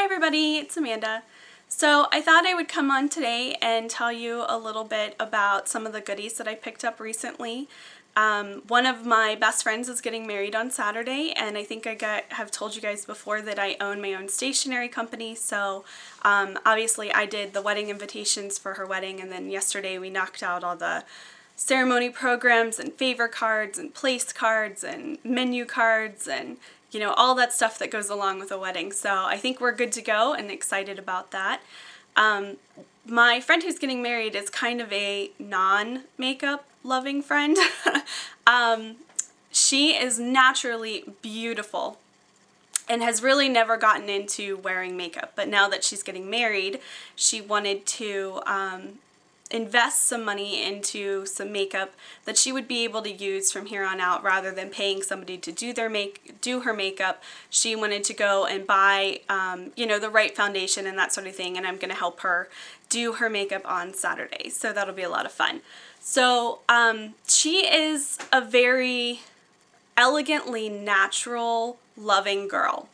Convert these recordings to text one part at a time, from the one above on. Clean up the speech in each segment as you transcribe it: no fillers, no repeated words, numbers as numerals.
everybody, it's Amanda. So I thought I would come on today and tell you a little bit about some of the goodies that I picked up recently. One of my best friends is getting married on Saturday, and I think I have told you guys before that I own my own stationery company, so obviously I did the wedding invitations for her wedding, and then yesterday we knocked out all the ceremony programs and favor cards and place cards and menu cards and you know, all that stuff that goes along with a wedding. So I think we're good to go and excited about that. My friend who's getting married is kind of a non-makeup loving friend. She is naturally beautiful and has really never gotten into wearing makeup, but now that she's getting married, she wanted to invest some money into some makeup that she would be able to use from here on out rather than paying somebody to do her makeup. She wanted to go and buy you know, the right foundation and that sort of thing, and I'm going to help her do her makeup on Saturday, so that'll be a lot of fun. So she is a very elegantly natural loving girl,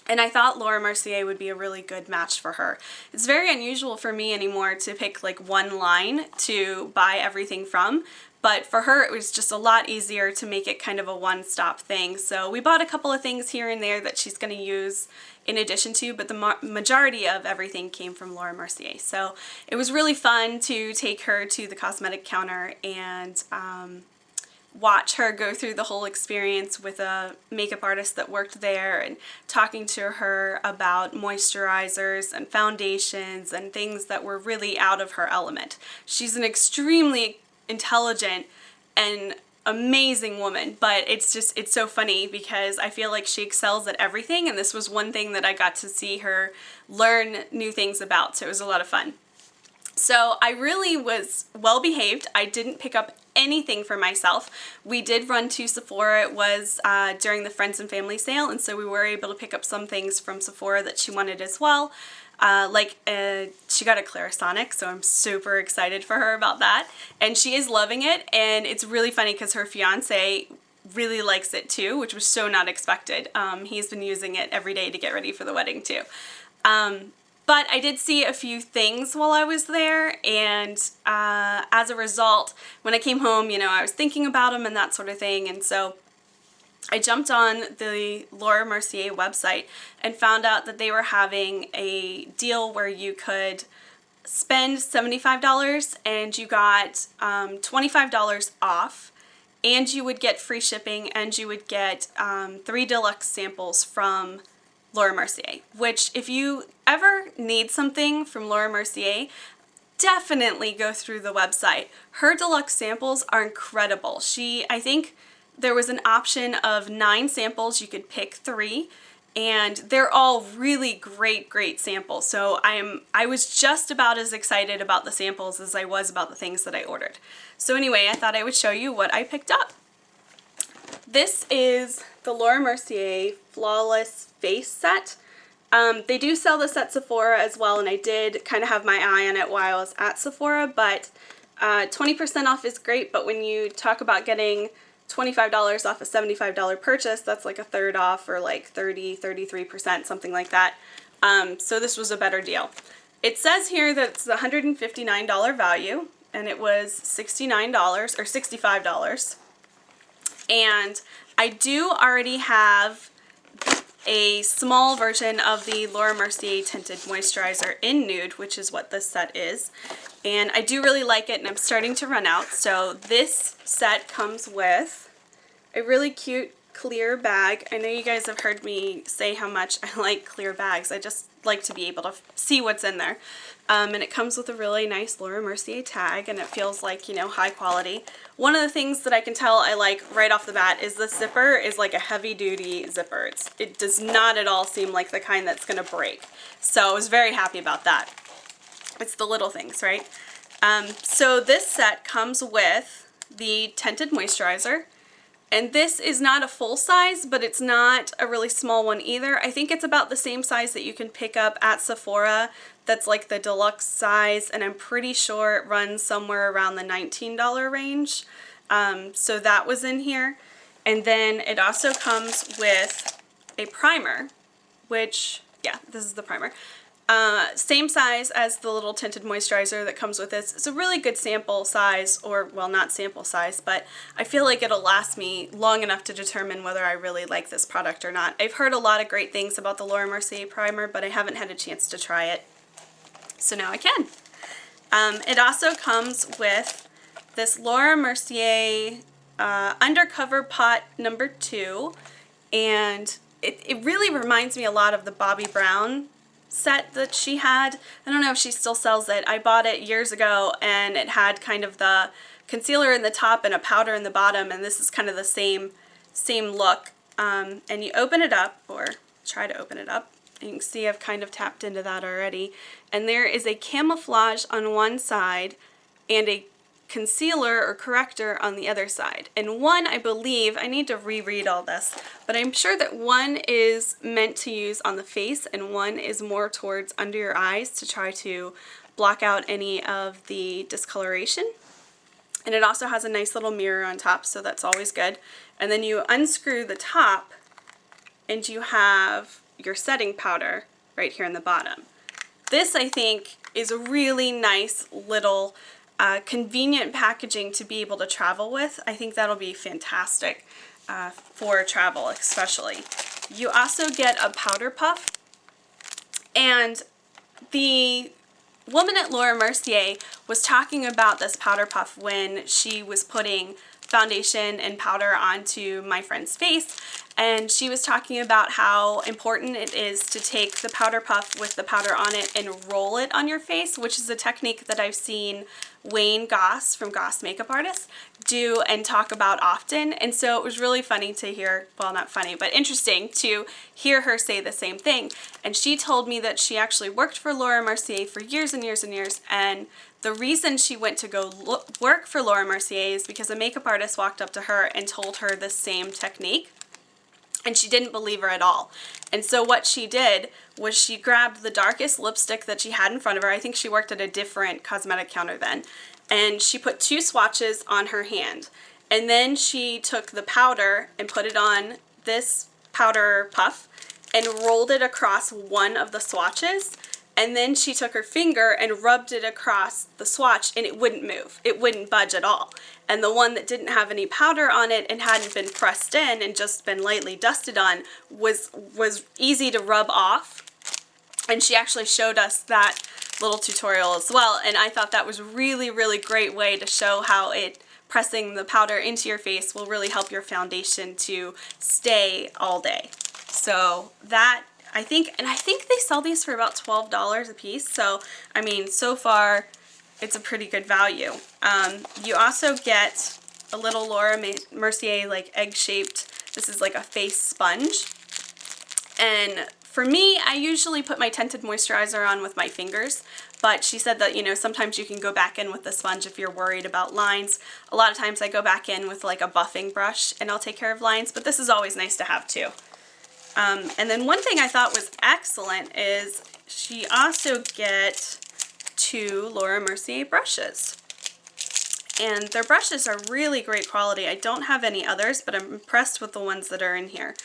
and I thought Laura Mercier would be a really good match for her. It's very unusual for me anymore to pick like one line to buy everything from, but for her it was just a lot easier to make it kind of a one-stop thing. So we bought a couple of things here and there that she's going to use in addition to, but the majority of everything came from Laura Mercier. So it was really fun to take her to the cosmetic counter and watch her go through the whole experience with a makeup artist that worked there and talking to her about moisturizers and foundations and things that were really out of her element. She's an extremely intelligent and amazing woman, but it's so funny because I feel like she excels at everything, and this was one thing that I got to see her learn new things about, so it was a lot of fun. So I really was well behaved. I didn't pick up anything for myself. We did run to Sephora. It was during the Friends and Family sale, and so we were able to pick up some things from Sephora that she wanted as well. She got a Clarisonic, so I'm super excited for her about that. And she is loving it, and it's really funny because her fiance really likes it too, which was so not expected. He's been using it every day to get ready for the wedding too. But I did see a few things while I was there, and as a result, when I came home, you know, I was thinking about them and that sort of thing, and so I jumped on the Laura Mercier website and found out that they were having a deal where you could spend $75 and you got $25 off, and you would get free shipping, and you would get 3 deluxe samples from Laura Mercier, which if you ever need something from Laura Mercier, definitely go through the website. Her deluxe samples are incredible. I think there was an option of 9 samples. You could pick 3, and they're all really great samples. So I was just about as excited about the samples as I was about the things that I ordered. So anyway, I thought I would show you what I picked up. This is the Laura Mercier Flawless Face Set. They do sell this at Sephora as well, and I did kind of have my eye on it while I was at Sephora, but 20% off is great, but when you talk about getting $25 off a $75 purchase, that's like a third off, or like 33%, something like that. So this was a better deal. It says here that it's a $159 value, and it was $69 or $65. And I do already have a small version of the Laura Mercier Tinted Moisturizer in Nude, which is what this set is. And I do really like it, and I'm starting to run out. So this set comes with a really cute clear bag. I know you guys have heard me say how much I like clear bags. I just like to be able to see what's in there. And it comes with a really nice Laura Mercier tag, and it feels like, you know, high quality. One of the things that I can tell I like right off the bat is the zipper is like a heavy-duty zipper. It does not at all seem like the kind that's going to break. So I was very happy about that. It's the little things, right? So this set comes with the Tinted Moisturizer. And this is not a full size, but it's not a really small one either. I think it's about the same size that you can pick up at Sephora. That's like the deluxe size, and I'm pretty sure it runs somewhere around the $19 range. So that was in here. And then it also comes with a primer, which Yeah, this is the primer. Same size as the little tinted moisturizer that comes with this. It's a really good sample size, or, well, not sample size, but I feel like it'll last me long enough to determine whether I really like this product or not. I've heard a lot of great things about the Laura Mercier primer, but I haven't had a chance to try it. So now I can. It also comes with this Laura Mercier Undercover pot number 2, and it really reminds me a lot of the Bobbi Brown set that she had. I don't know if she still sells it. I bought it years ago, and it had kind of the concealer in the top and a powder in the bottom, and this is kind of the same look. And you open it up, or try to open it up. You can see I've kind of tapped into that already. And there is a Camouflage on one side and a concealer or corrector on the other side. And one, I believe, I need to reread all this, but I'm sure that one is meant to use on the face and one is more towards under your eyes to try to block out any of the discoloration. And it also has a nice little mirror on top, so that's always good. And then you unscrew the top and you have your setting powder right here in the bottom. This, I think, is a really nice little convenient packaging to be able to travel with. I think that'll be fantastic for travel especially. You also get a powder puff, and the woman at Laura Mercier was talking about this powder puff when she was putting foundation and powder onto my friend's face, and she was talking about how important it is to take the powder puff with the powder on it and roll it on your face, which is a technique that I've seen Wayne Goss from Goss Makeup Artists do and talk about often. And so it was really funny to hear, well, not funny, but interesting to hear her say the same thing. And she told me that she actually worked for Laura Mercier for years and years and years, and the reason she went to go work for Laura Mercier is because a makeup artist walked up to her and told her the same technique, and she didn't believe her at all. And so what she did was she grabbed the darkest lipstick that she had in front of her. I think she worked at a different cosmetic counter then. And she put 2 swatches on her hand. And then she took the powder and put it on this powder puff and rolled it across one of the swatches. And then she took her finger and rubbed it across the swatch, and it wouldn't move. It wouldn't budge at all. And the one that didn't have any powder on it and hadn't been pressed in and just been lightly dusted on was easy to rub off. And she actually showed us that little tutorial as well, and I thought that was a really, really great way to show how pressing the powder into your face will really help your foundation to stay all day. So that, I think they sell these for about $12 a piece, so I mean, so far it's a pretty good value. You also get a little Laura Mercier like egg-shaped, this is like a face sponge, and for me, I usually put my tinted moisturizer on with my fingers, but she said that, you know, sometimes you can go back in with the sponge if you're worried about lines. A lot of times I go back in with like a buffing brush and I'll take care of lines, but this is always nice to have too. And then one thing I thought was excellent is she also get 2 Laura Mercier brushes. And their brushes are really great quality. I don't have any others, but I'm impressed with the ones that are in here.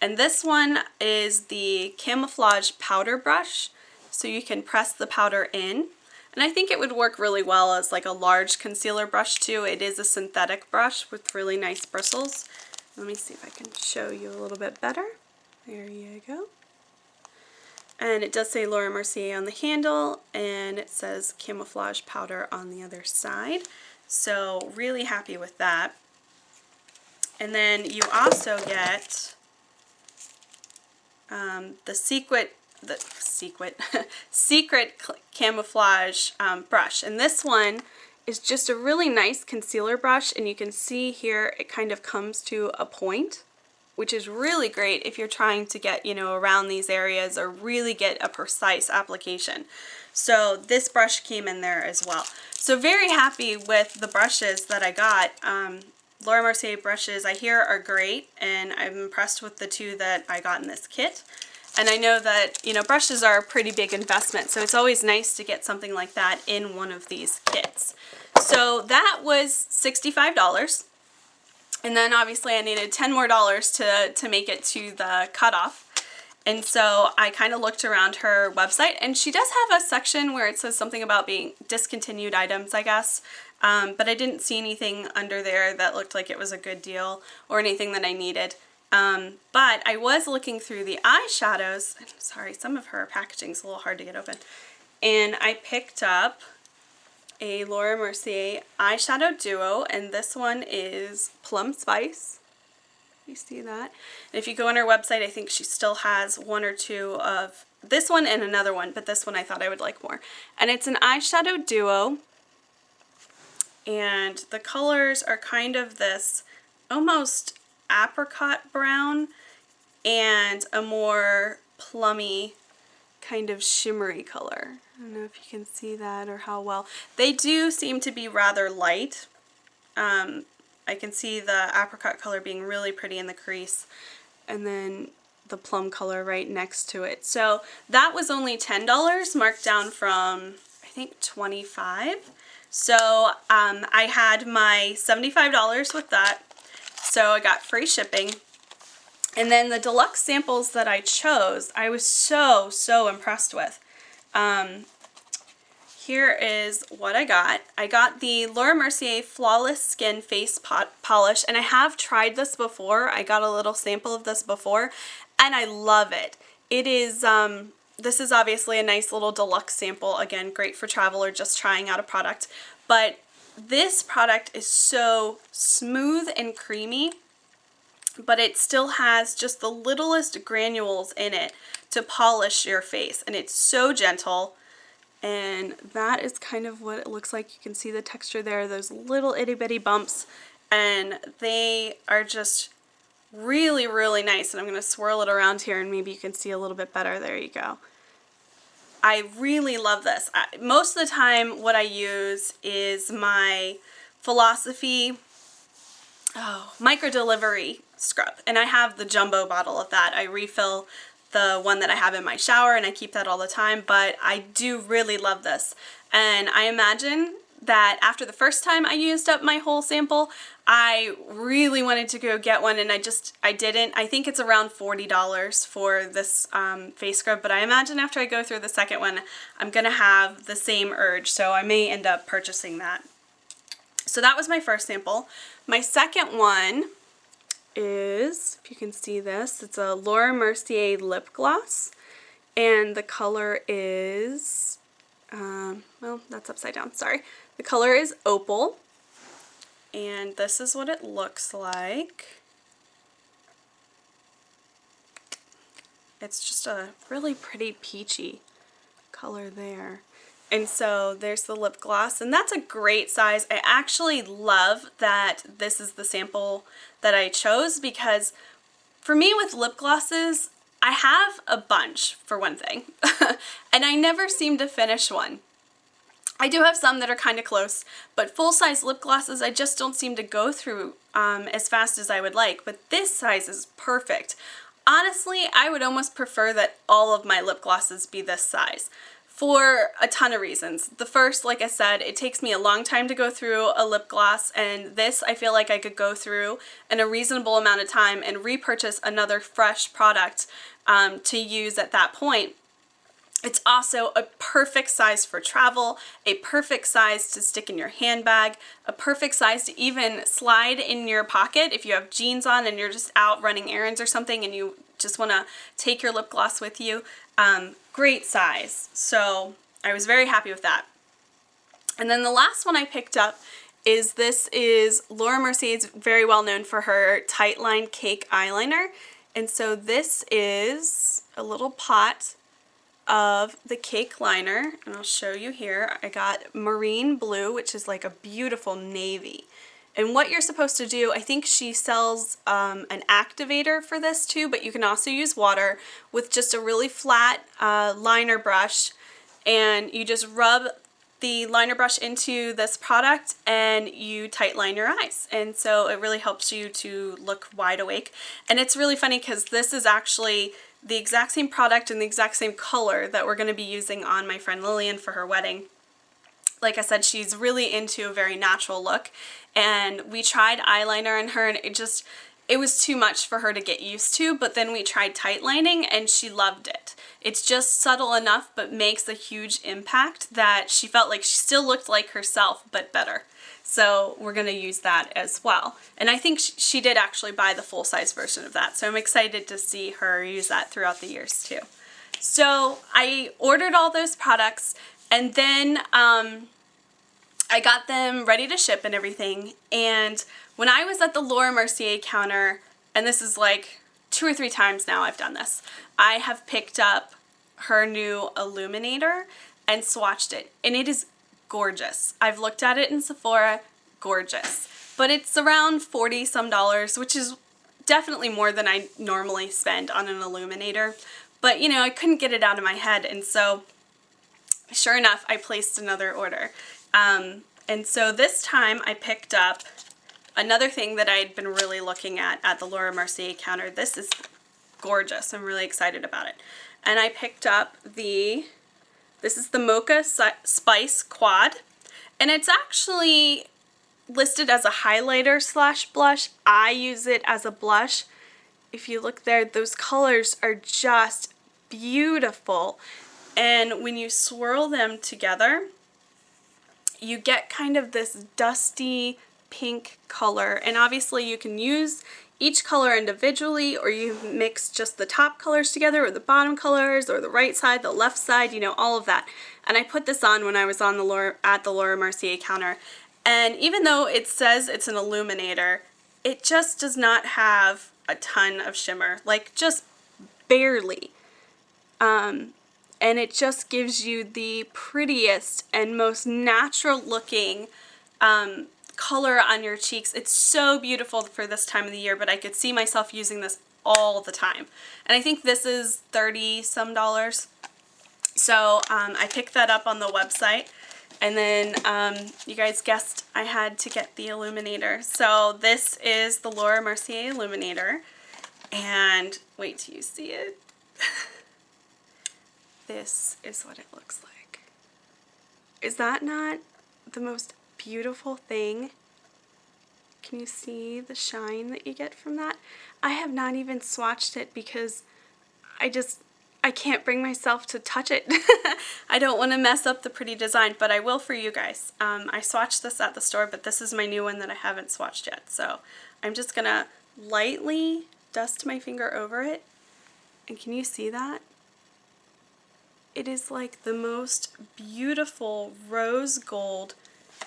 And this one is the Camouflage powder brush, so you can press the powder in. And I think it would work really well as like a large concealer brush too. It is a synthetic brush with really nice bristles. Let me see if I can show you a little bit better. There you go. And it does say Laura Mercier on the handle, and it says Camouflage powder on the other side. So really happy with that. And then you also get the Secret Camouflage brush, and this one is just a really nice concealer brush, and you can see here it kind of comes to a point, which is really great if you're trying to get, you know, around these areas or really get a precise application. So this brush came in there as well. So very happy with the brushes that I got. Laura Mercier brushes I hear are great, and I'm impressed with the 2 that I got in this kit. And I know that, you know, brushes are a pretty big investment, so it's always nice to get something like that in one of these kits. So that was $65. And then obviously I needed $10 more to make it to the cutoff. And so I kind of looked around her website, and she does have a section where it says something about being discontinued items, I guess. But I didn't see anything under there that looked like it was a good deal or anything that I needed. But I was looking through the eyeshadows. I'm sorry, some of her packaging is a little hard to get open. And I picked up a Laura Mercier eyeshadow duo, and this one is Plum Spice. You see that? And if you go on her website, I think she still has one or two of this one and another one, but this one I thought I would like more. And it's an eyeshadow duo, and the colors are kind of this almost apricot brown and a more plummy kind of shimmery color. I don't know if you can see that or how well. They do seem to be rather light. I can see the apricot color being really pretty in the crease, and then the plum color right next to it. So that was only $10, marked down from I think $25. So I had my $75 with that, so I got free shipping. And then the deluxe samples that I chose, I was so impressed with. Here is what I got. I got the Laura Mercier Flawless Skin Face Polish, and I have tried this before. I got a little sample of this before, and I love it. It is, this is obviously a nice little deluxe sample. Again, great for travel or just trying out a product. But this product is so smooth and creamy, but it still has just the littlest granules in it to polish your face, and it's so gentle. And that is kind of what it looks like. You can see the texture there, those little itty bitty bumps, and they are just really nice. And I'm going to swirl it around here and maybe you can see a little bit better. There you go. I really love this. Most of the time what I use is my Philosophy micro delivery scrub, and I have the jumbo bottle of that. I refill the one that I have in my shower, and I keep that all the time, but I do really love this. And I imagine that after the first time I used up my whole sample, I really wanted to go get one, and I didn't. I think it's around $40 for this face scrub, but I imagine after I go through the second one, I'm gonna have the same urge, so I may end up purchasing that. So that was my first sample. My second one is, if you can see this, it's a Laura Mercier lip gloss, and the color is, well, that's upside down, sorry. The color is Opal, and this is what it looks like. It's just a really pretty peachy color there. And so there's the lip gloss, and that's a great size. I actually love that this is the sample that I chose, because for me with lip glosses, I have a bunch for one thing, and I never seem to finish one. I do have some that are kind of close, but full-size lip glosses I just don't seem to go through as fast as I would like, but this size is perfect. Honestly, I would almost prefer that all of my lip glosses be this size, for a ton of reasons. The first, like I said, it takes me a long time to go through a lip gloss, and this I feel like I could go through in a reasonable amount of time and repurchase another fresh product to use at that point. It's also a perfect size for travel, a perfect size to stick in your handbag, a perfect size to even slide in your pocket if you have jeans on and you're just out running errands or something and you just want to take your lip gloss with you. Great size. So I was very happy with that. And then the last one I picked up is, this is Laura Mercier's very well known for her tightline cake eyeliner. And so this is a little pot of the cake liner, and I'll show you here. I got marine blue, which is like a beautiful navy. And what you're supposed to do, I think she sells an activator for this too, but you can also use water with just a really flat liner brush, and you just rub the liner brush into this product and you tightline your eyes. And so it really helps you to look wide awake. And it's really funny because this is actually the exact same product and the exact same color that we're going to be using on my friend Lillian for her wedding. Like I said, she's really into a very natural look, and we tried eyeliner on her, and it it was too much for her to get used to, but then we tried tightlining and she loved it. It's just subtle enough but makes a huge impact that she felt like she still looked like herself but better. So we're going to use that as well. And I think she did actually buy the full-size version of that, so I'm excited to see her use that throughout the years too. So I ordered all those products, and then I got them ready to ship and everything. And when I was at the Laura Mercier counter, and this is like 2 or 3 times now I've done this, I have picked up her new Illuminator and swatched it, and it is gorgeous. I've looked at it in Sephora, gorgeous. But it's around $40 some, which is definitely more than I normally spend on an illuminator. But you know, I couldn't get it out of my head, and so sure enough, I placed another order. And so this time I picked up another thing that I had been really looking at the Laura Mercier counter. This is gorgeous. I'm really excited about it. And I picked up this is the Mocha Spice Quad, and it's actually listed as a highlighter / blush. I use it as a blush. If you look there, those colors are just beautiful. And when you swirl them together, you get kind of this dusty pink color. And obviously you can use each color individually, or you mix just the top colors together, or the bottom colors, or the right side, the left side, you know, all of that. And I put this on when I was on at the Laura Mercier counter. And even though it says it's an illuminator, it just does not have a ton of shimmer, like just barely. And it just gives you the prettiest and most natural looking color on your cheeks. It's so beautiful for this time of the year, but I could see myself using this all the time. And I think this is $30 some. So I picked that up on the website. And then you guys guessed I had to get the illuminator. So this is the Laura Mercier Illuminator. And wait till you see it. This is what it looks like. Is that not the most beautiful thing? Can you see the shine that you get from that? I have not even swatched it because I can't bring myself to touch it. I don't want to mess up the pretty design, but I will for you guys. I swatched this at the store, but this is my new one that I haven't swatched yet. So I'm just going to lightly dust my finger over it. And can you see that? It is like the most beautiful rose gold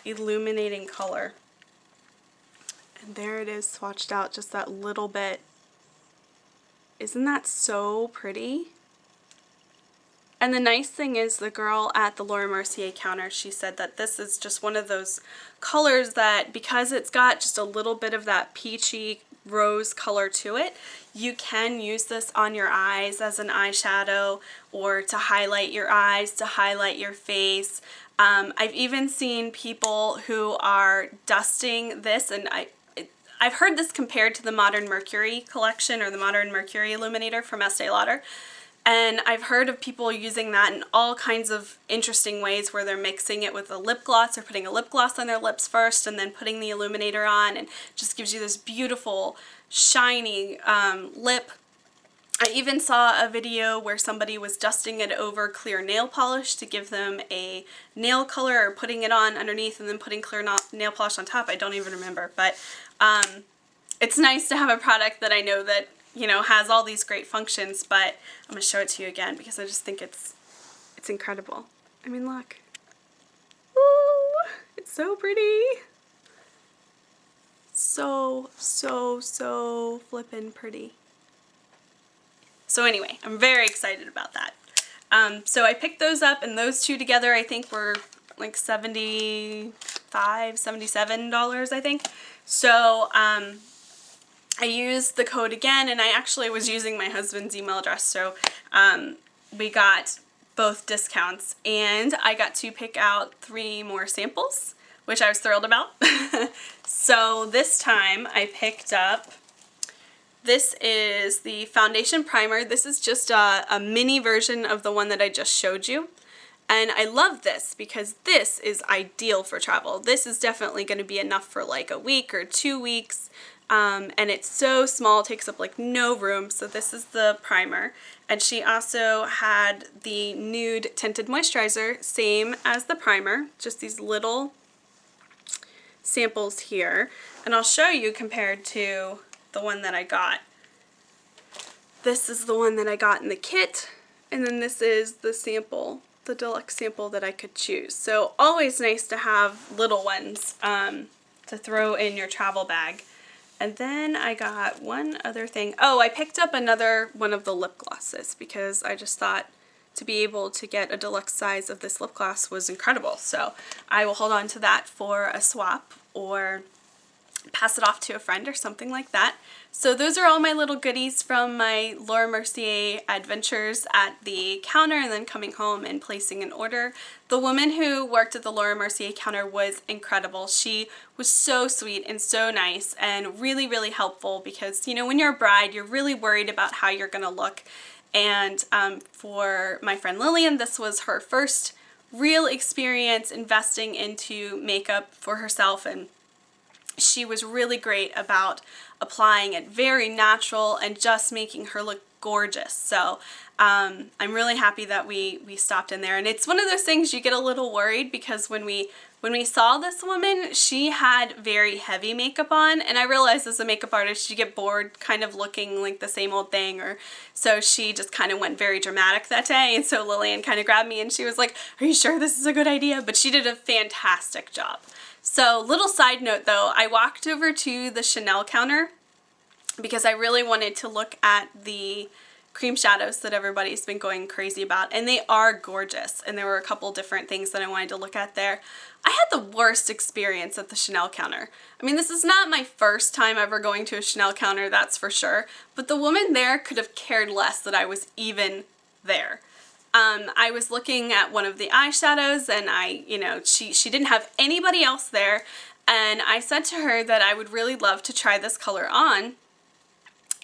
illuminating color. And there it is swatched out just that little bit. Isn't that so pretty? And the nice thing is the girl at the Laura Mercier counter, she said that this is just one of those colors that because it's got just a little bit of that peachy rose color to it, you can use this on your eyes as an eyeshadow or to highlight your eyes, to highlight your face. I've even seen people who are dusting this, and I've heard this compared to the Modern Mercury collection or the Modern Mercury Illuminator from Estee Lauder. And I've heard of people using that in all kinds of interesting ways where they're mixing it with a lip gloss or putting a lip gloss on their lips first and then putting the illuminator on, and just gives you this beautiful, shiny lip. I even saw a video where somebody was dusting it over clear nail polish to give them a nail color, or putting it on underneath and then putting clear nail polish on top. I don't even remember, but it's nice to have a product that I know that, you know, has all these great functions. But I'm going to show it to you again because I just think it's incredible. I mean, look. Ooh, it's so pretty. So flippin' pretty. So anyway, I'm very excited about that. So I picked those up, and those two together I think were like $75, $77, I think. So I used the code again, and I actually was using my husband's email address, so we got both discounts, and I got to pick out 3 more samples, which I was thrilled about. So this time I picked up, this is the foundation primer. This is just a mini version of the one that I just showed you. And I love this because this is ideal for travel. This is definitely going to be enough for like a week or 2 weeks. and it's so small, it takes up like no room. So this is the primer. And she also had the Nude Tinted Moisturizer, same as the primer, just these little samples here. And I'll show you compared to the one that I got. This is the one that I got in the kit, and then this is the sample, the deluxe sample that I could choose. So always nice to have little ones to throw in your travel bag. And then I got one other thing. Oh, I picked up another one of the lip glosses because I just thought to be able to get a deluxe size of this lip gloss was incredible. So I will hold on to that for a swap or pass it off to a friend or something like that. So those are all my little goodies from my Laura Mercier adventures at the counter and then coming home and placing an order. The woman who worked at the Laura Mercier counter was incredible. She was so sweet and so nice and really, really helpful because, you know, when you're a bride, you're really worried about how you're going to look. And for my friend Lillian, this was her first real experience investing into makeup for herself, and she was really great about applying it very natural and just making her look gorgeous. So I'm really happy that we stopped in there. And it's one of those things you get a little worried because when we saw this woman, she had very heavy makeup on, and I realized as a makeup artist you get bored kind of looking like the same old thing, or so she just kind of went very dramatic that day. And so Lillian kind of grabbed me and she was like, "Are you sure this is a good idea?" But she did a fantastic job. So little side note though, I walked over to the Chanel counter because I really wanted to look at the cream shadows that everybody's been going crazy about, and they are gorgeous, and there were a couple different things that I wanted to look at there. I had the worst experience at the Chanel counter. I mean, this is not my first time ever going to a Chanel counter, that's for sure, but the woman there could have cared less that I was even there. I was looking at one of the eyeshadows and she didn't have anybody else there, and I said to her that I would really love to try this color on.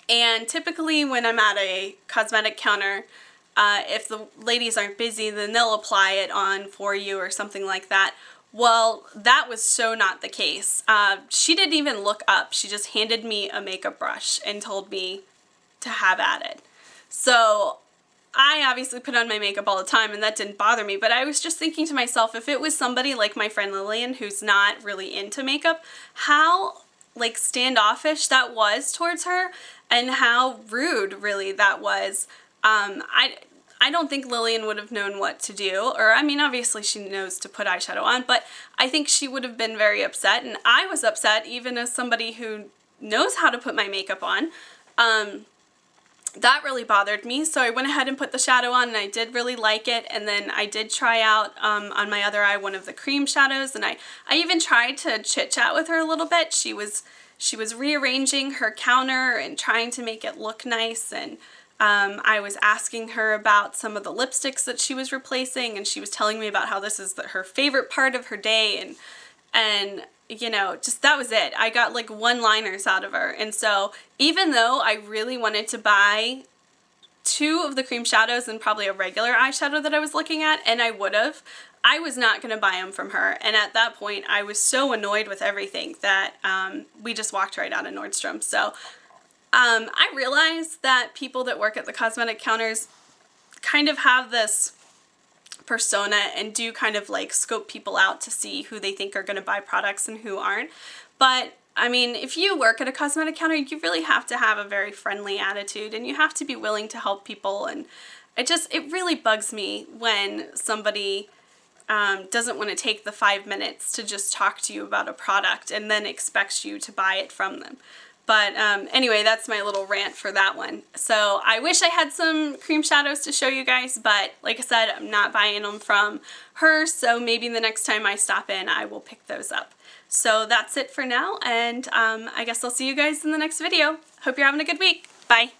And typically when I'm at a cosmetic counter, if the ladies aren't busy, then they'll apply it on for you or something like that. Well, that was so not the case. She didn't even look up. She just handed me a makeup brush and told me to have at it. So I obviously put on my makeup all the time and that didn't bother me, but I was just thinking to myself, if it was somebody like my friend Lillian who's not really into makeup, how like standoffish that was towards her and how rude really that was. I don't think Lillian would have known what to do, or I mean obviously she knows to put eyeshadow on, but I think she would have been very upset, and I was upset even as somebody who knows how to put my makeup on. That really bothered me, so I went ahead and put the shadow on, and I did really like it. And then I did try out on my other eye one of the cream shadows, and I even tried to chit chat with her a little bit. She was rearranging her counter and trying to make it look nice, and I was asking her about some of the lipsticks that she was replacing, and she was telling me about how this is her favorite part of her day, and you know, just that was it. I got like one-liners out of her. And so even though I really wanted to buy two of the cream shadows and probably a regular eyeshadow that I was looking at, and I would have, I was not going to buy them from her. And at that point I was so annoyed with everything that we just walked right out of Nordstrom. So I realized that people that work at the cosmetic counters kind of have this persona and do kind of like scope people out to see who they think are going to buy products and who aren't. But I mean, if you work at a cosmetic counter, you really have to have a very friendly attitude, and you have to be willing to help people. And it really bugs me when somebody doesn't want to take the 5 minutes to just talk to you about a product and then expects you to buy it from them. But anyway, that's my little rant for that one. So I wish I had some cream shadows to show you guys, but like I said, I'm not buying them from her, so maybe the next time I stop in, I will pick those up. So that's it for now, and I guess I'll see you guys in the next video. Hope you're having a good week. Bye!